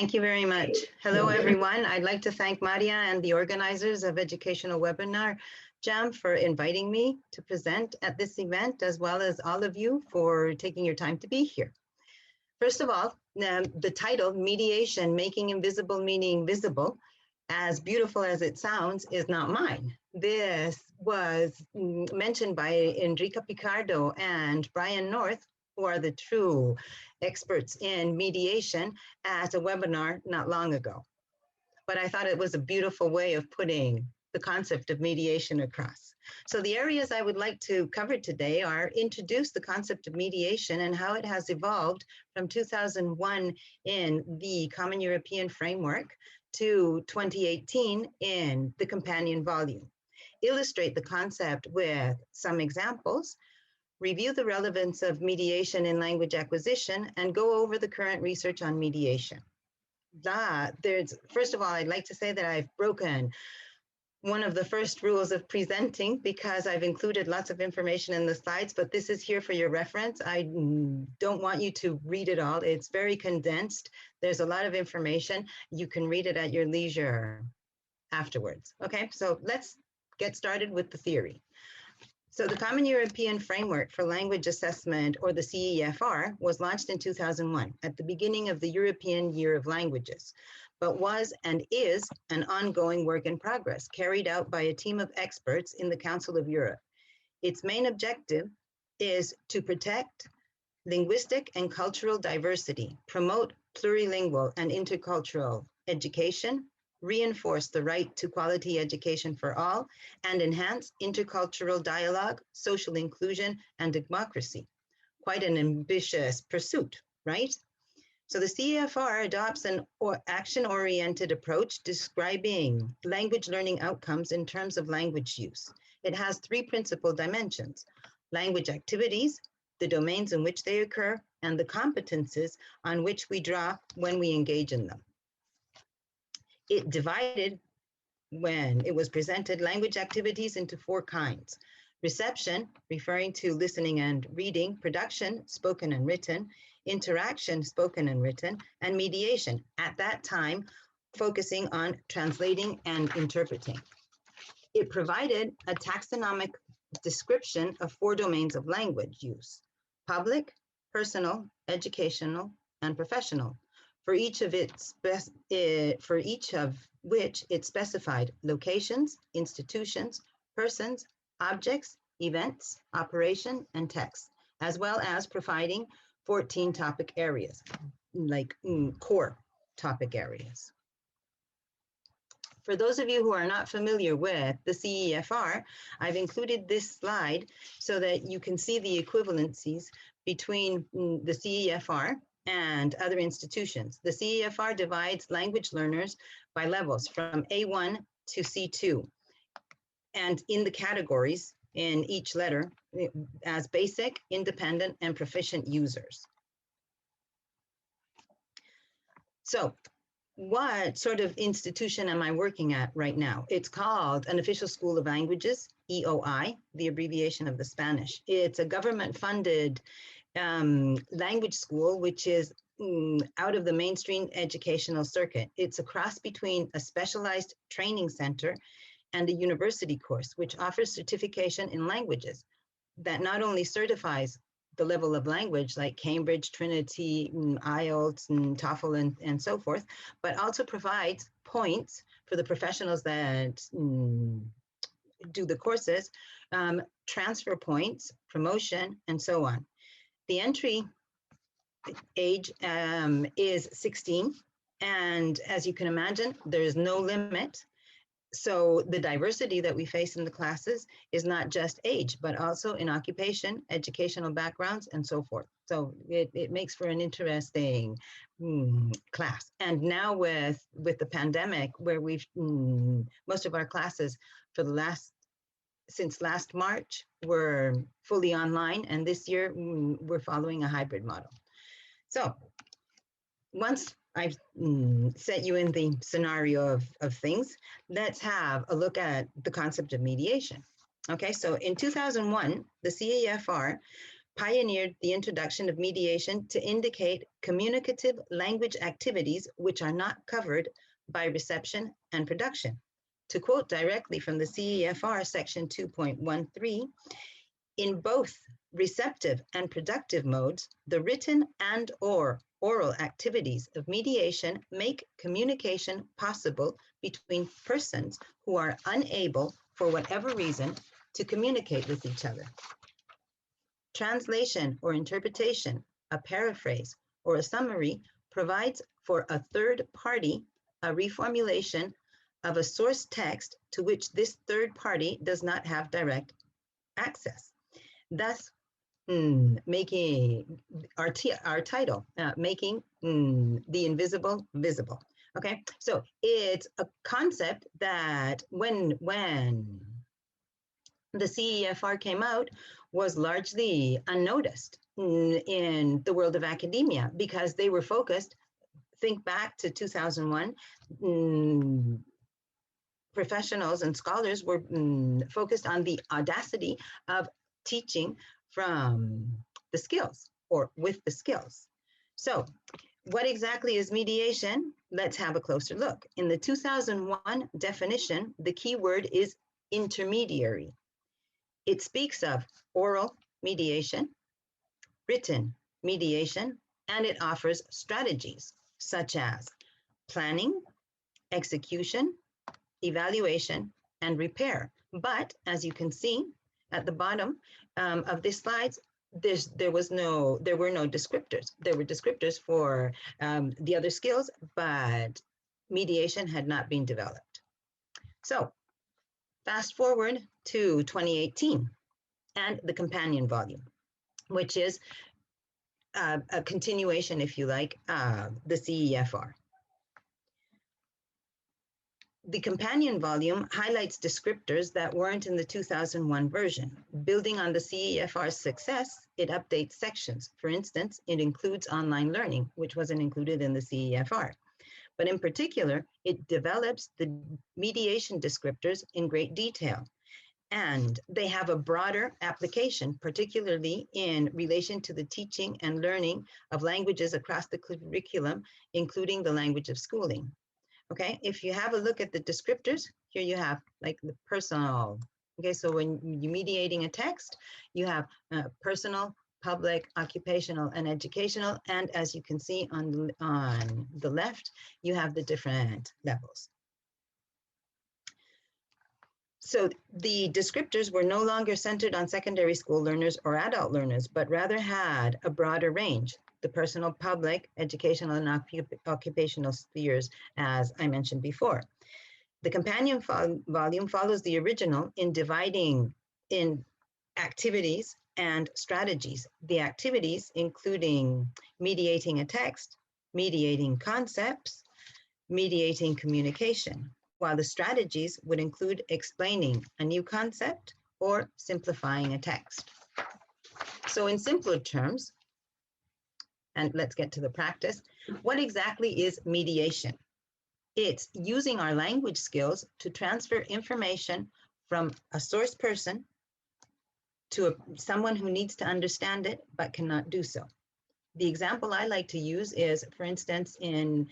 Thank you very much. Hello, everyone. I'd like to thank Maria and the organizers of Educational Webinar Jam for inviting me to present at this event, as well as all of you for taking your time to be here. First of all, the title, Mediation, Making Invisible Meaning Visible, as beautiful as it sounds, is not mine. This was mentioned by Enrica Picardo and Brian North, who are the true experts in mediation, at a webinar not long ago. But I thought it was a beautiful way of putting the concept of mediation across. So the areas I would like to cover today are introduce the concept of mediation and how it has evolved from 2001 in the Common European Framework to 2018 in the companion volume. Illustrate the concept with some examples, review the relevance of mediation in language acquisition, and go over the current research on mediation. First of all, I'd like to say that I've broken one of the first rules of presenting because I've included lots of information in the slides, but this is here for your reference. I don't want you to read it all. It's very condensed. There's a lot of information. You can read it at your leisure afterwards. Okay, so let's get started with the theory. So the Common European Framework for Language Assessment, or the CEFR, was launched in 2001 at the beginning of the European Year of Languages, but was and is an ongoing work in progress carried out by a team of experts in the Council of Europe. Its main objective is to protect linguistic and cultural diversity, promote plurilingual and intercultural education, reinforce the right to quality education for all, and enhance intercultural dialogue, social inclusion, and democracy. Quite an ambitious pursuit, right? So the CEFR adopts an action-oriented approach describing language learning outcomes in terms of language use. It has three principal dimensions: language activities, the domains in which they occur, and the competences on which we draw when we engage in them. It divided, when it was presented, language activities into four kinds: reception, referring to listening and reading; production, spoken and written; interaction, spoken and written; and mediation, at that time focusing on translating and interpreting. It provided a taxonomic description of four domains of language use: public, personal, educational, and professional. For each of which it specified locations, institutions, persons, objects, events, operation, and text, as well as providing 14 topic areas, like core topic areas. For those of you who are not familiar with the CEFR, I've included this slide so that you can see the equivalencies between the CEFR and other institutions. The CEFR divides language learners by levels from A1 to C2, and in the categories in each letter as basic, independent, and proficient users. So what sort of institution am I working at right now? It's called an Official School of Languages, EOI, the abbreviation of the Spanish. It's a government-funded language school, which is out of the mainstream educational circuit. It's a cross between a specialized training center and a university course, which offers certification in languages that not only certifies the level of language like Cambridge, Trinity, IELTS, and TOEFL, and so forth, but also provides points for the professionals that do the courses, transfer points, promotion, and so on. The entry age is 16, and as you can imagine, there is no limit. So the diversity that we face in the classes is not just age, but also in occupation, educational backgrounds, and so forth. So it makes for an interesting class. And now with the pandemic, where we've most of our classes for since last March were fully online, and this year we're following a hybrid model. So once I've set you in the scenario of things, let's have a look at the concept of mediation. Okay, so in 2001, the CEFR pioneered the introduction of mediation to indicate communicative language activities which are not covered by reception and production. To quote directly from the CEFR section 2.13, in both receptive and productive modes, the written and/or oral activities of mediation make communication possible between persons who are unable, for whatever reason, to communicate with each other. Translation or interpretation, a paraphrase, or a summary provides for a third party a reformulation of a source text to which this third party does not have direct access. Thus, making our title, making the invisible visible. Okay, so it's a concept that when the CEFR came out was largely unnoticed in the world of academia because they were focused, think back to 2001, professionals and scholars were focused on the audacity of teaching from the skills or with the skills. So what exactly is mediation? Let's have a closer look. In the 2001 definition, the key word is intermediary. It speaks of oral mediation, written mediation, and it offers strategies such as planning, execution, evaluation, and repair. But as you can see at the bottom of this slide, there were no descriptors. There were descriptors for the other skills, but mediation had not been developed. So fast forward to 2018 and the companion volume, which is a continuation, if you like, of the CEFR. The companion volume highlights descriptors that weren't in the 2001 version. Building on the CEFR's success, it updates sections. For instance, it includes online learning, which wasn't included in the CEFR. But in particular, it develops the mediation descriptors in great detail. And they have a broader application, particularly in relation to the teaching and learning of languages across the curriculum, including the language of schooling. Okay, if you have a look at the descriptors, here you have like the personal. Okay, so when you're mediating a text, you have personal, public, occupational, and educational. And as you can see on the left, you have the different levels. So the descriptors were no longer centered on secondary school learners or adult learners, but rather had a broader range. The personal, public, educational, and occupational spheres, as I mentioned before. The companion volume follows the original in dividing in activities and strategies. The activities including mediating a text, mediating concepts, mediating communication, while the strategies would include explaining a new concept or simplifying a text. So in simpler terms, and let's get to the practice. What exactly is mediation? It's using our language skills to transfer information from a source person to someone who needs to understand it but cannot do so. The example I like to use is, for instance, in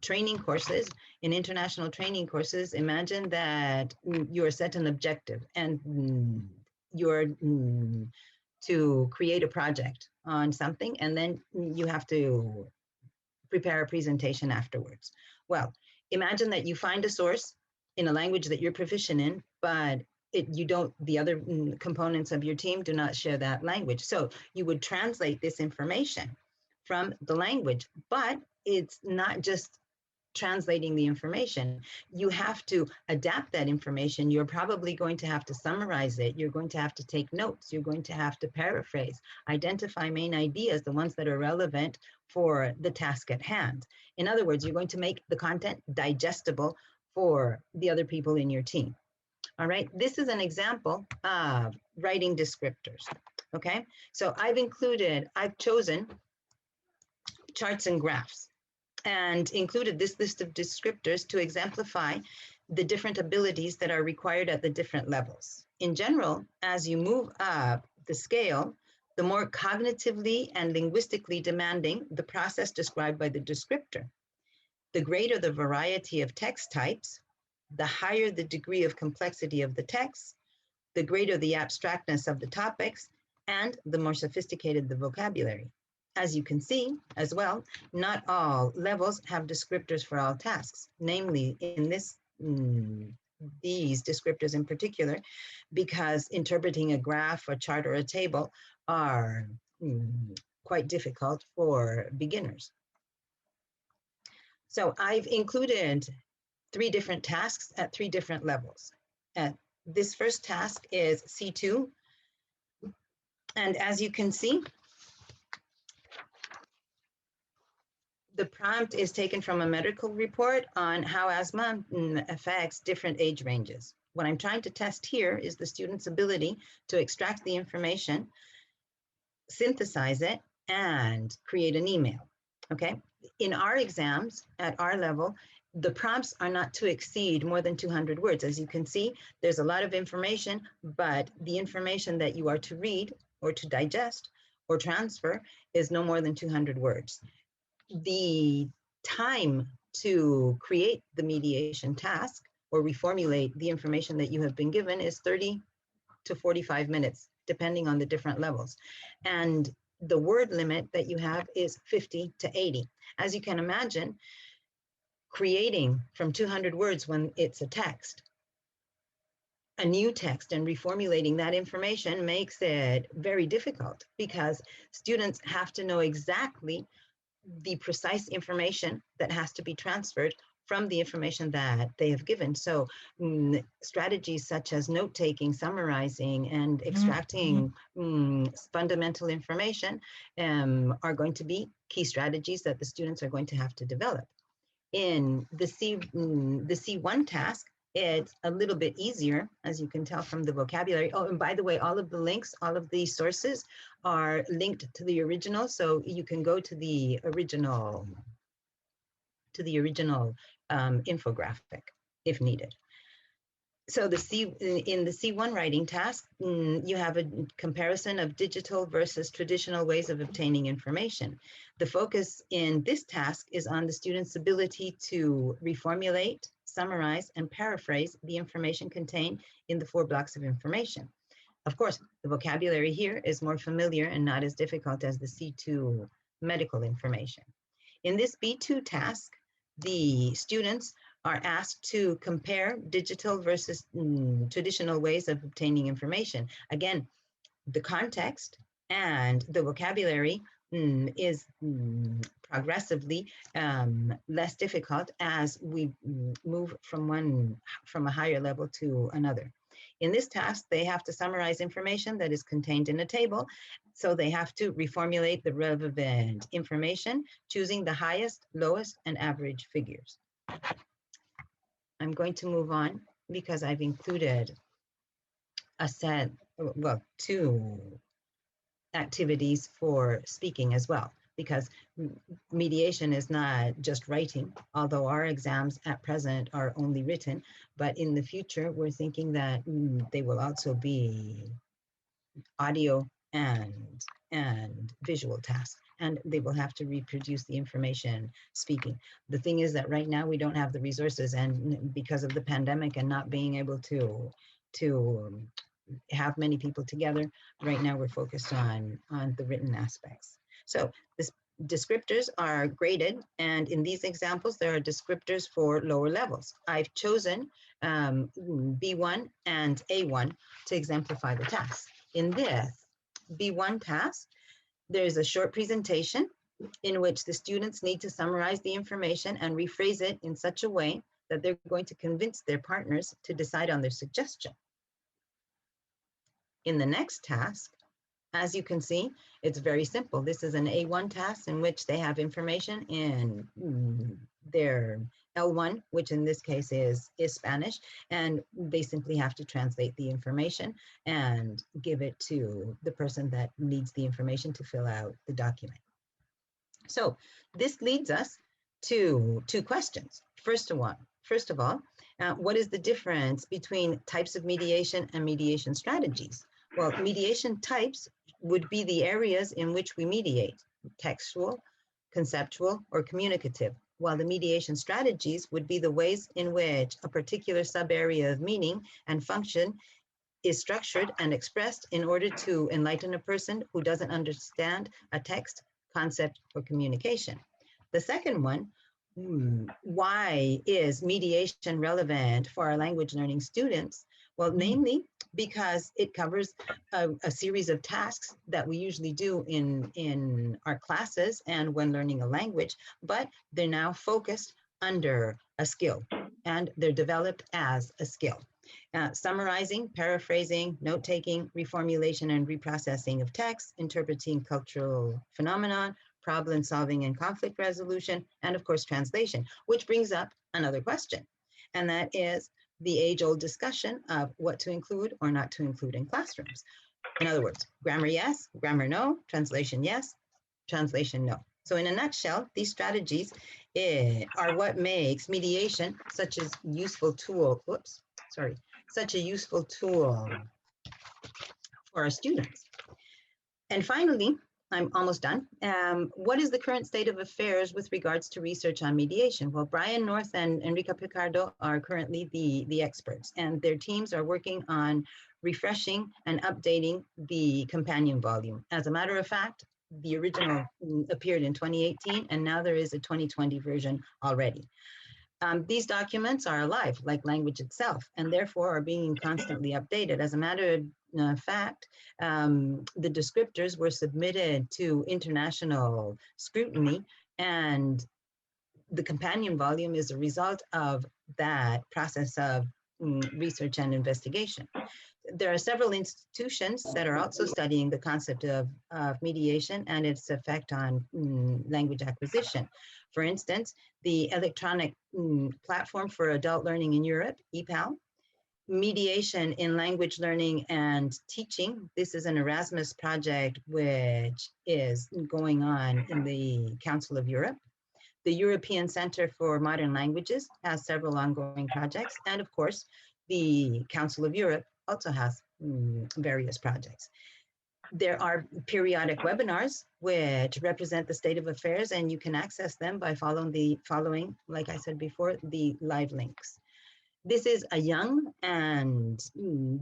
training courses, in international training courses, imagine that you're set an objective and you're to create a project on something, and then you have to prepare a presentation afterwards. Well, imagine that you find a source in a language that you're proficient in, but the other components of your team do not share that language. So you would translate this information from the language, but it's not just translating the information. You have to adapt that information. You're probably going to have to summarize it. You're going to have to take notes. You're going to have to paraphrase, identify main ideas, the ones that are relevant for the task at hand. In other words, you're going to make the content digestible for the other people in your team. All right, this is an example of writing descriptors. Okay, so I've chosen charts and graphs and included this list of descriptors to exemplify the different abilities that are required at the different levels. In general, as you move up the scale, the more cognitively and linguistically demanding the process described by the descriptor. The greater the variety of text types, the higher the degree of complexity of the text, the greater the abstractness of the topics, and the more sophisticated the vocabulary. As you can see as well, not all levels have descriptors for all tasks, namely in these descriptors in particular, because interpreting a graph, a chart, or a table are quite difficult for beginners. So I've included 3 different tasks at 3 different levels. This first task is C2. And as you can see, the prompt is taken from a medical report on how asthma affects different age ranges. What I'm trying to test here is the student's ability to extract the information, synthesize it, and create an email, okay? In our exams at our level, the prompts are not to exceed more than 200 words. As you can see, there's a lot of information, but the information that you are to read or to digest or transfer is no more than 200 words. The time to create the mediation task or reformulate the information that you have been given is 30 to 45 minutes, depending on the different levels. And the word limit that you have is 50 to 80. As you can imagine, creating from 200 words when it's a text, a new text, and reformulating that information makes it very difficult because students have to know exactly the precise information that has to be transferred from the information that they have given. So strategies such as note-taking, summarizing, and extracting fundamental information are going to be key strategies that the students are going to have to develop. In the C1 task, it's a little bit easier, as you can tell from the vocabulary. Oh, and by the way, all of the links, all of the sources are linked to the original, so you can go to the original infographic if needed. So in the C1 writing task, you have a comparison of digital versus traditional ways of obtaining information. The focus in this task is on the student's ability to reformulate, summarize, and paraphrase the information contained in the 4 blocks of information. Of course, the vocabulary here is more familiar and not as difficult as the C2 medical information. In this B2 task, the students are asked to compare digital versus traditional ways of obtaining information. Again, the context and the vocabulary is progressively less difficult as we move from a higher level to another. In this task, they have to summarize information that is contained in a table. So they have to reformulate the relevant information, choosing the highest, lowest, and average figures. I'm going to move on because I've included a set, well, 2 activities for speaking as well, because mediation is not just writing, although our exams at present are only written, but in the future, we're thinking that they will also be audio and visual tasks, and they will have to reproduce the information speaking. The thing is that right now we don't have the resources, and because of the pandemic and not being able to have many people together, right now we're focused on the written aspects. So this descriptors are graded, and in these examples, there are descriptors for lower levels. I've chosen B1 and A1 to exemplify the task. In this B1 task, there is a short presentation in which the students need to summarize the information and rephrase it in such a way that they're going to convince their partners to decide on their suggestion. In the next task, as you can see, it's very simple. This is an A1 task in which they have information in their L1, which in this case is Spanish, and they simply have to translate the information and give it to the person that needs the information to fill out the document. So this leads us to 2 questions. First of all, what is the difference between types of mediation and mediation strategies? Well, mediation types would be the areas in which we mediate: textual, conceptual, or communicative, while the mediation strategies would be the ways in which a particular sub-area of meaning and function is structured and expressed in order to enlighten a person who doesn't understand a text, concept, or communication. The second one, why is mediation relevant for our language learning students? Well, namely because it covers a series of tasks that we usually do in our classes and when learning a language, but they're now focused under a skill and they're developed as a skill. Summarizing, paraphrasing, note-taking, reformulation and reprocessing of text, interpreting cultural phenomenon, problem solving and conflict resolution, and of course, translation, which brings up another question. And that is the age-old discussion of what to include or not to include in classrooms. In other words, grammar yes, grammar no, translation yes, translation no. So in a nutshell, these strategies are what makes mediation such a useful tool, such a useful tool for our students. And finally, I'm almost done. What is the current state of affairs with regards to research on mediation? Well, Brian North and Enrica Picardo are currently the experts, and their teams are working on refreshing and updating the companion volume. As a matter of fact, the original appeared in 2018, and now there is a 2020 version already. These documents are alive, like language itself, and therefore are being constantly updated. As a matter of fact, the descriptors were submitted to international scrutiny, and the companion volume is a result of that process of research and investigation. There are several institutions that are also studying the concept of mediation and its effect on language acquisition. For instance, the Electronic Platform for Adult Learning in Europe, EPAL, Mediation in Language Learning and Teaching. This is an Erasmus project which is going on in the Council of Europe. The European Center for Modern Languages has several ongoing projects. And of course, the Council of Europe also has various projects. There are periodic webinars which represent the state of affairs, and you can access them by following, like I said before, the live links. This is a young and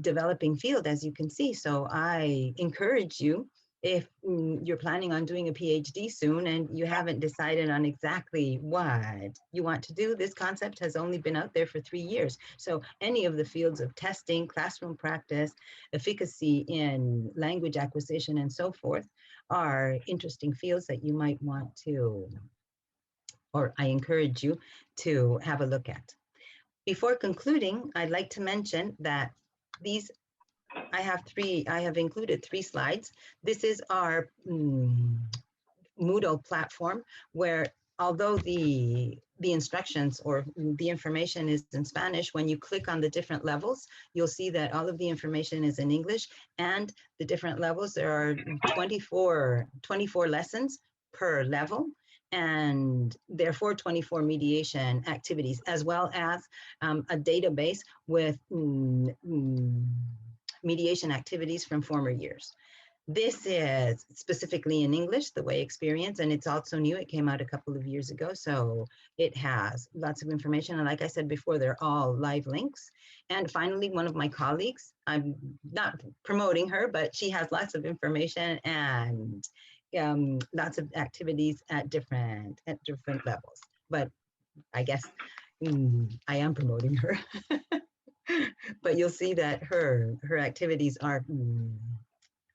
developing field, as you can see. So I encourage you, if you're planning on doing a PhD soon and you haven't decided on exactly what you want to do, this concept has only been out there for 3 years. So any of the fields of testing, classroom practice, efficacy in language acquisition, and so forth are interesting fields that you might want to, or I encourage you to have a look at. Before concluding, I'd like to mention that I have included 3 slides. This is our Moodle platform, where although the instructions or the information is in Spanish, when you click on the different levels, you'll see that all of the information is in English, and the different levels, there are 24 lessons per level, and therefore 24 mediation activities, as well as a database with mediation activities from former years. This is specifically in English, the WAY experience, and it's also new. It came out a couple of years ago, so it has lots of information. And like I said before, they're all live links. And finally, one of my colleagues, I'm not promoting her, but she has lots of information and lots of activities at different levels. But I guess I am promoting her. But you'll see that her activities are,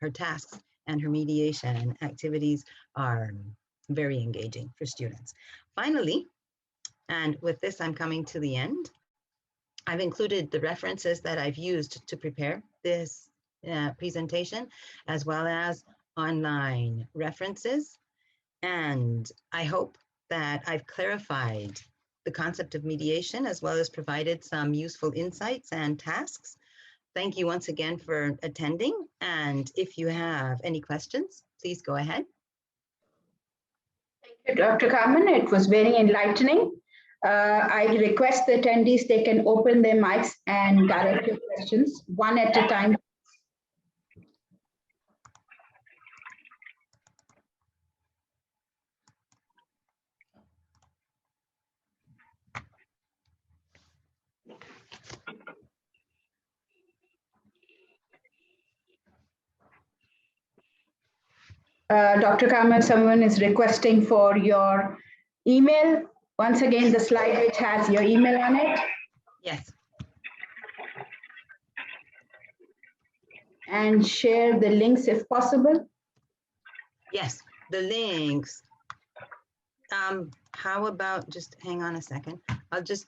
her tasks and her mediation activities are very engaging for students. Finally, and with this I'm coming to the end, I've included the references that I've used to prepare this presentation, as well as online references. And I hope that I've clarified the concept of mediation, as well as provided some useful insights and tasks. Thank you once again for attending. And if you have any questions, please go ahead. Thank you, Dr. Carmen. It was very enlightening. I request the attendees, they can open their mics and direct your questions one at a time. Dr. Carmen, someone is requesting for your email. Once again, the slide which has your email on it. Yes. And share the links if possible. Yes, the links. How about just hang on a second. I'll just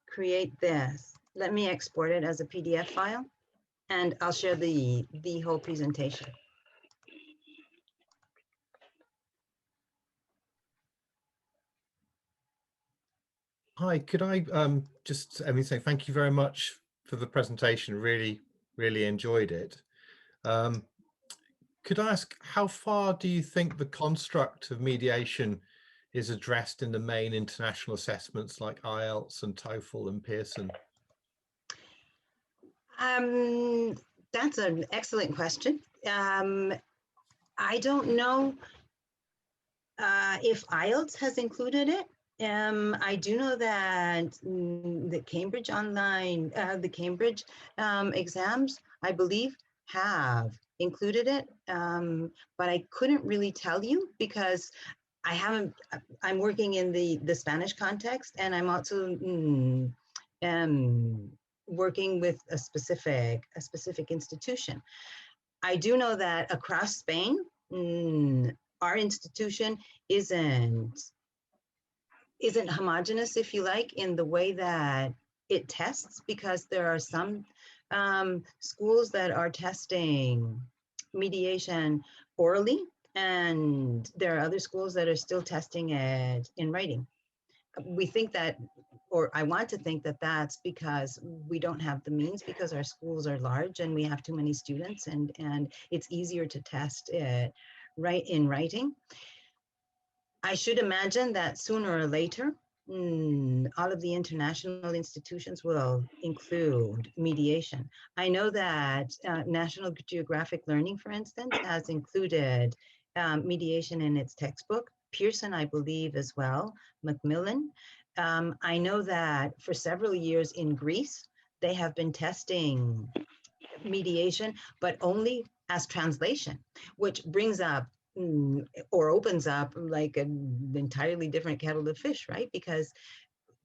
create this. Let me export it as a PDF file, and I'll share the whole presentation. Hi, could I just say thank you very much for the presentation. Really enjoyed it. Could I ask, how far do you think the construct of mediation is addressed in the main international assessments like IELTS and TOEFL and Pearson? That's an excellent question. I don't know if IELTS has included it. I do know that the Cambridge online, the Cambridge exams, I believe, have included it, but I couldn't really tell you because I haven't. I'm working in the Spanish context, and I'm also working with a specific institution. I do know that across Spain, our institution isn't homogenous, if you like, in the way that it tests, because there are some schools that are testing mediation orally, and there are other schools that are still testing it in writing. We think that, or I want to think that that's because we don't have the means, because our schools are large and we have too many students, and it's easier to test it in writing. I should imagine that sooner or later, all of the international institutions will include mediation. I know that National Geographic Learning, for instance, has included mediation in its textbook. Pearson, I believe, as well, Macmillan. I know that for several years in Greece, they have been testing mediation, but only as translation, which brings up or opens up like an entirely different kettle of fish, right? Because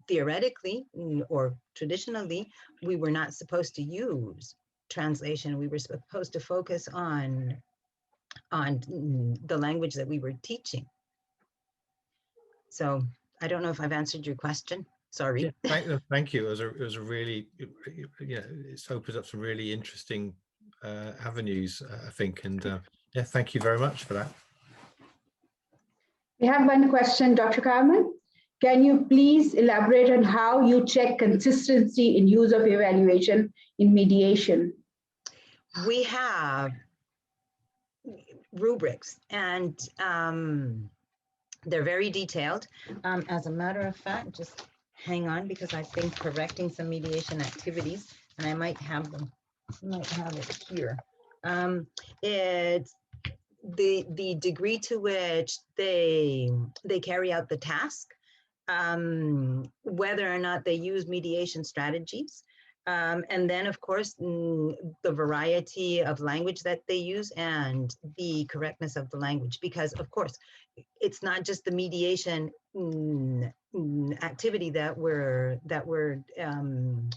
theoretically or traditionally, we were not supposed to use translation. We were supposed to focus on the language that we were teaching. So I don't know if I've answered your question. Sorry. Yeah, thank you. It was a really, it's opened up some really interesting avenues, I think. And yeah, thank you very much for that. We have one question, Dr. Carmen. Can you please elaborate on how you check consistency in use of evaluation in mediation? We have rubrics, and they're very detailed. As a matter of fact, just hang on, because I've been correcting some mediation activities, and I might have them. I might have it here. It's the degree to which they carry out the task, whether or not they use mediation strategies, and then of course the variety of language that they use and the correctness of the language, because of course it's not just the mediation activity that we're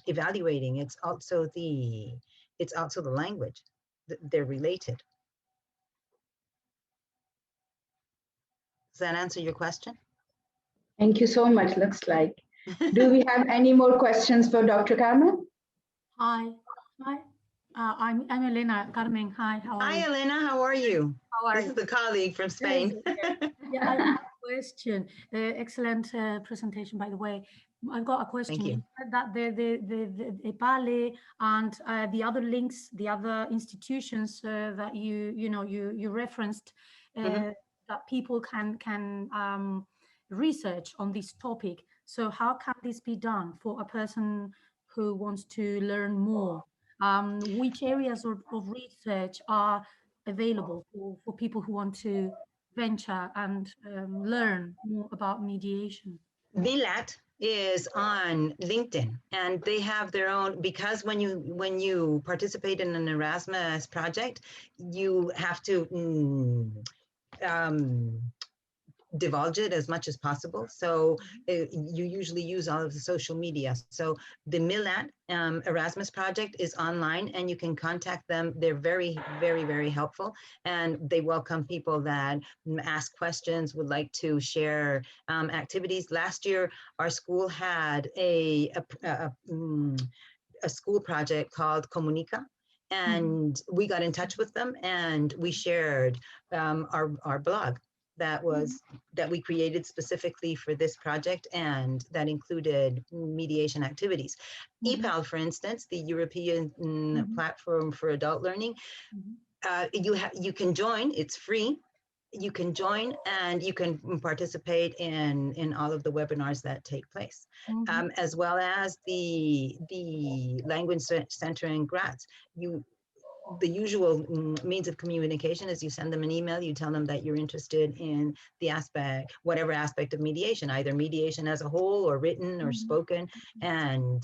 evaluating. It's also the language. They're related. Does that answer your question? Thank you so much, looks like. Do we have any more questions for Dr. Carmen? Hi. I'm Elena. Carmen, hi, how are you? Hi, Elena, how are you? How are This you? is the colleague from Spain. Yeah, I have a question. Excellent presentation, by the way. I've got a question. Thank you. You said that the BPLL and the other links, the other institutions that you referenced, that people can research on this topic. So how can this be done for a person who wants to learn more? Which areas of research are available for people who want to venture and learn more about mediation? MILAT is on LinkedIn, and they have their own, because when you participate in an Erasmus project, you have to divulge it as much as possible. So you usually use all of the social media. So the Millat Erasmus project is online, and you can contact them. They're very, very, very helpful, and they welcome people that ask questions, would like to share activities. Last year, our school had a school project called Comunica, and we got in touch with them, and we shared our blog that we created specifically for this project, and that included mediation activities. EPAL, for instance, the European Platform for Adult Learning, you can join. It's free. You can join, and you can participate in all of the webinars that take place, as well as the Language Center in Graz. The usual means of communication is you send them an email, you tell them that you're interested in the aspect, whatever aspect of mediation, either mediation as a whole or written or spoken, and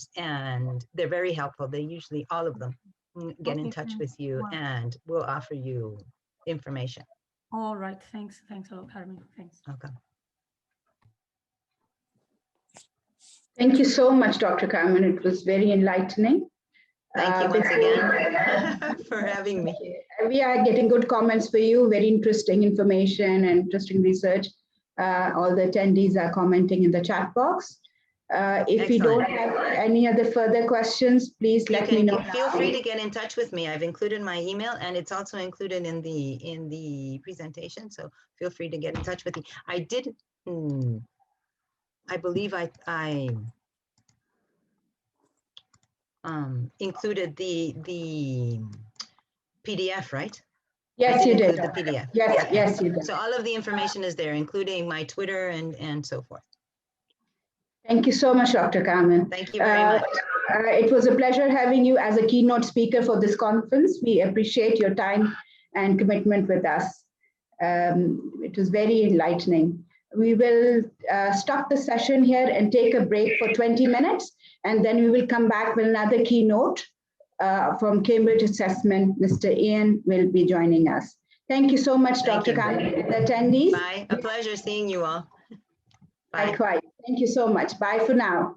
they're very helpful. They usually, all of them, get in touch with you and will offer you information. All right, thanks a lot, Carmen. Thanks. Welcome. Thank you so much, Dr. Carmen. It was very enlightening. Thank you once again for having me. We are getting good comments for you, very interesting information and interesting research. All the attendees are commenting in the chat box. If you don't have any other further questions, please let me know. Feel free to get in touch with me. I've included my email, and it's also included in the presentation. So feel free to get in touch with me. I did, I believe I included the PDF, right? Yes, you did. The PDF. Yes, yes, you did. So all of the information is there, including my Twitter and so forth. Thank you so much, Dr. Carmen. Thank you very much. It was a pleasure having you as a keynote speaker for this conference. We appreciate your time and commitment with us. It was very enlightening. We will stop the session here and take a break for 20 minutes, and then we will come back with another keynote from Cambridge Assessment. Mr. Ian will be joining us. Thank you so much, Dr. Carmen, and attendees. Bye. A pleasure seeing you all. Bye. Likewise. Thank you so much. Bye for now.